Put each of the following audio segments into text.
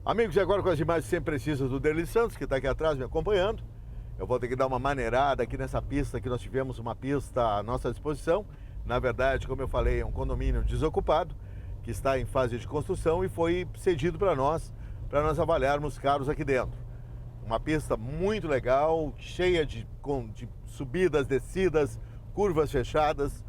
Amigos, e agora com as imagens sempre precisas do Derli Santos, que está aqui atrás me acompanhando. Eu vou ter que dar uma maneirada aqui nessa pista, que nós tivemos uma pista à nossa disposição. Na verdade, como eu falei, é um condomínio desocupado, que está em fase de construção e foi cedido para nós avaliarmos carros aqui dentro. Uma pista muito legal, cheia de subidas, descidas, curvas fechadas.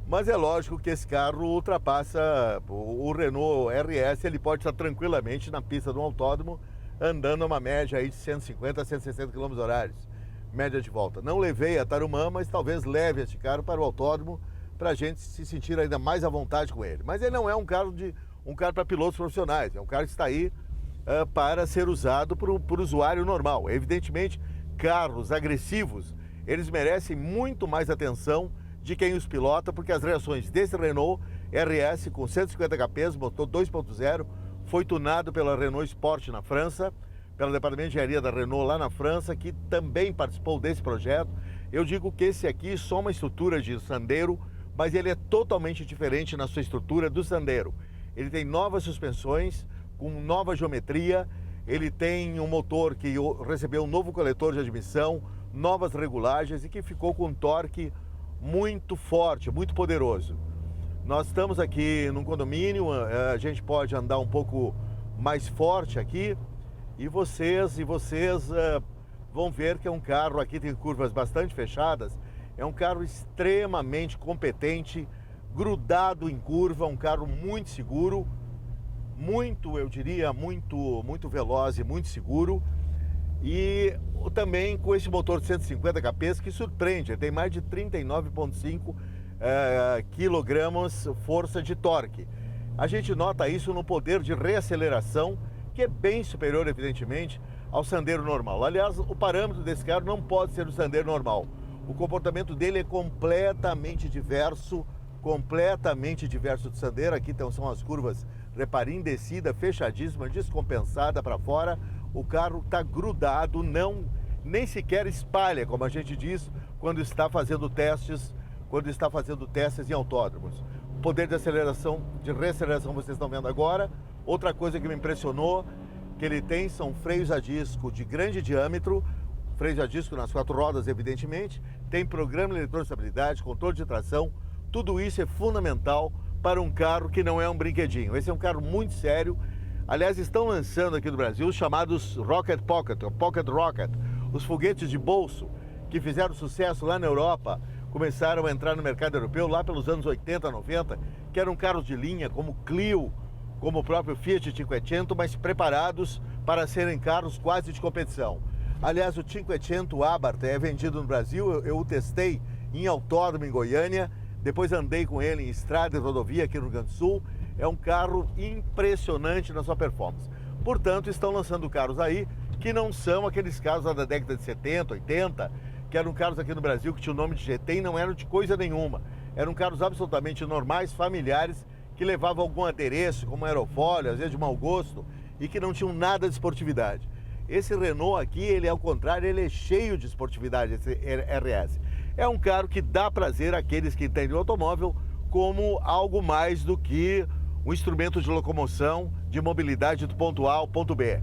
Mas é lógico que esse carro ultrapassa o Renault RS, ele pode estar tranquilamente na pista do autódromo, andando a uma média aí de 150 a 160 km/h, média de volta. Não levei a Tarumã, mas talvez leve este carro para o autódromo, para a gente se sentir ainda mais à vontade com ele. Mas ele não é um carro para pilotos profissionais, é um carro que está aí para ser usado por usuário normal. Evidentemente, carros agressivos, eles merecem muito mais atenção de quem os pilota, porque as reações desse Renault RS com 150 kps, motor 2.0, foi tunado pela Renault Sport na França, pelo departamento de engenharia da Renault lá na França, que também participou desse projeto. Eu digo que esse aqui só uma estrutura de Sandero, mas ele é totalmente diferente na sua estrutura do Sandero. Ele tem novas suspensões, com nova geometria, ele tem um motor que recebeu um novo coletor de admissão, novas regulagens e que ficou com um torque muito forte, muito poderoso. Nós estamos aqui num condomínio, a gente pode andar um pouco mais forte aqui e vocês vão ver que é um carro, aqui tem curvas bastante fechadas, é um carro extremamente competente, grudado em curva, um carro muito seguro, eu diria, muito veloz e muito seguro. E também com esse motor de 150 kps que surpreende, ele tem mais de 39,5 kg força de torque. A gente nota isso no poder de reaceleração, que é bem superior, evidentemente, ao Sandero normal. Aliás, o parâmetro desse carro não pode ser o Sandero normal. O comportamento dele é completamente diverso do Sandero. Aqui então são as curvas, repare, em descida, fechadíssima, descompensada para fora. O carro está grudado, nem sequer espalha, como a gente diz, quando está fazendo testes em autódromos. O poder de aceleração, de reaceleração, vocês estão vendo agora. Outra coisa que me impressionou, que ele tem, são freios a disco de grande diâmetro, freios a disco nas 4 rodas, evidentemente, tem programa de eletrostabilidade, controle de tração, tudo isso é fundamental para um carro que não é um brinquedinho. Esse é um carro muito sério. Aliás, estão lançando aqui no Brasil os chamados Rocket Pocket, ou Pocket Rocket, os foguetes de bolso, que fizeram sucesso lá na Europa, começaram a entrar no mercado europeu lá pelos anos 80, 90, que eram carros de linha, como Clio, como o próprio Fiat Cinquecento, mas preparados para serem carros quase de competição. Aliás, o Cinquecento Abarth é vendido no Brasil, eu o testei em autódromo em Goiânia, depois andei com ele em estrada e rodovia aqui no Rio Grande do Sul. É um carro impressionante na sua performance. Portanto, estão lançando carros aí que não são aqueles carros lá da década de 70, 80, que eram carros aqui no Brasil que tinham o nome de GT e não eram de coisa nenhuma. Eram carros absolutamente normais, familiares, que levavam algum adereço, como aerofólio, às vezes de mau gosto, e que não tinham nada de esportividade. Esse Renault aqui, ele ao contrário, ele é cheio de esportividade, esse RS. É um carro que dá prazer àqueles que entendem o automóvel como algo mais do que um instrumento de locomoção, de mobilidade do ponto A ao ponto B.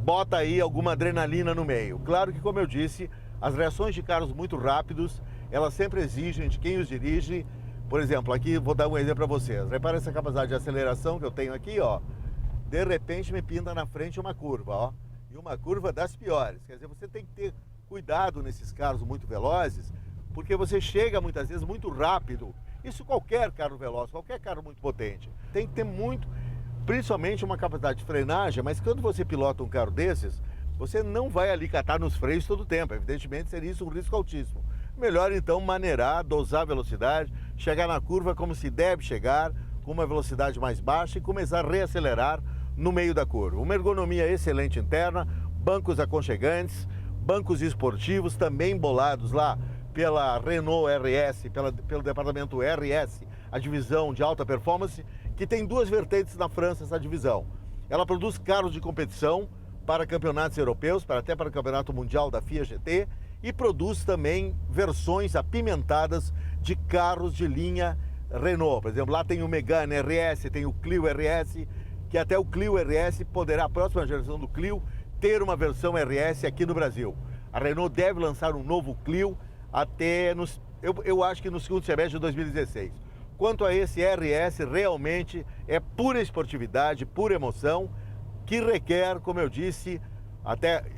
Bota aí alguma adrenalina no meio. Claro que, como eu disse, as reações de carros muito rápidos, elas sempre exigem de quem os dirige. Por exemplo, aqui vou dar um exemplo para vocês. Repara essa capacidade de aceleração que eu tenho aqui, ó. De repente me pinta na frente uma curva, ó. E uma curva das piores. Quer dizer, você tem que ter cuidado nesses carros muito velozes, porque você chega muitas vezes muito rápido. Isso qualquer carro veloz, qualquer carro muito potente. Tem que ter muito, principalmente uma capacidade de frenagem, mas quando você pilota um carro desses, você não vai ali catar nos freios todo o tempo. Evidentemente seria isso um risco altíssimo. Melhor então maneirar, dosar a velocidade, chegar na curva como se deve chegar, com uma velocidade mais baixa e começar a reacelerar no meio da curva. Uma ergonomia excelente interna, bancos aconchegantes, bancos esportivos também bolados lá pela Renault RS, pelo departamento RS, a divisão de alta performance, que tem 2 vertentes na França, essa divisão. Ela produz carros de competição para campeonatos europeus, até para o campeonato mundial da FIA GT, e produz também versões apimentadas de carros de linha Renault. Por exemplo, lá tem o Megane RS, tem o Clio RS, que até o Clio RS poderá, a próxima geração do Clio, ter uma versão RS aqui no Brasil. A Renault deve lançar um novo Clio até, eu acho que no segundo semestre de 2016. Quanto a esse RS, realmente é pura esportividade, pura emoção, que requer, como eu disse,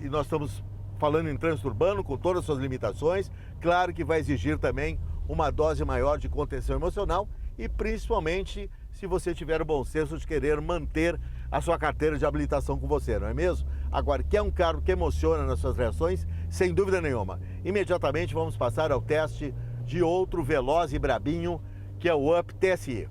e nós estamos falando em trânsito urbano, com todas as suas limitações, claro que vai exigir também uma dose maior de contenção emocional e principalmente se você tiver o bom senso de querer manter a sua carteira de habilitação com você, não é mesmo? Agora, quer um carro que emociona nas suas reações? Sem dúvida nenhuma. Imediatamente vamos passar ao teste de outro veloz e brabinho, que é o Up TSI.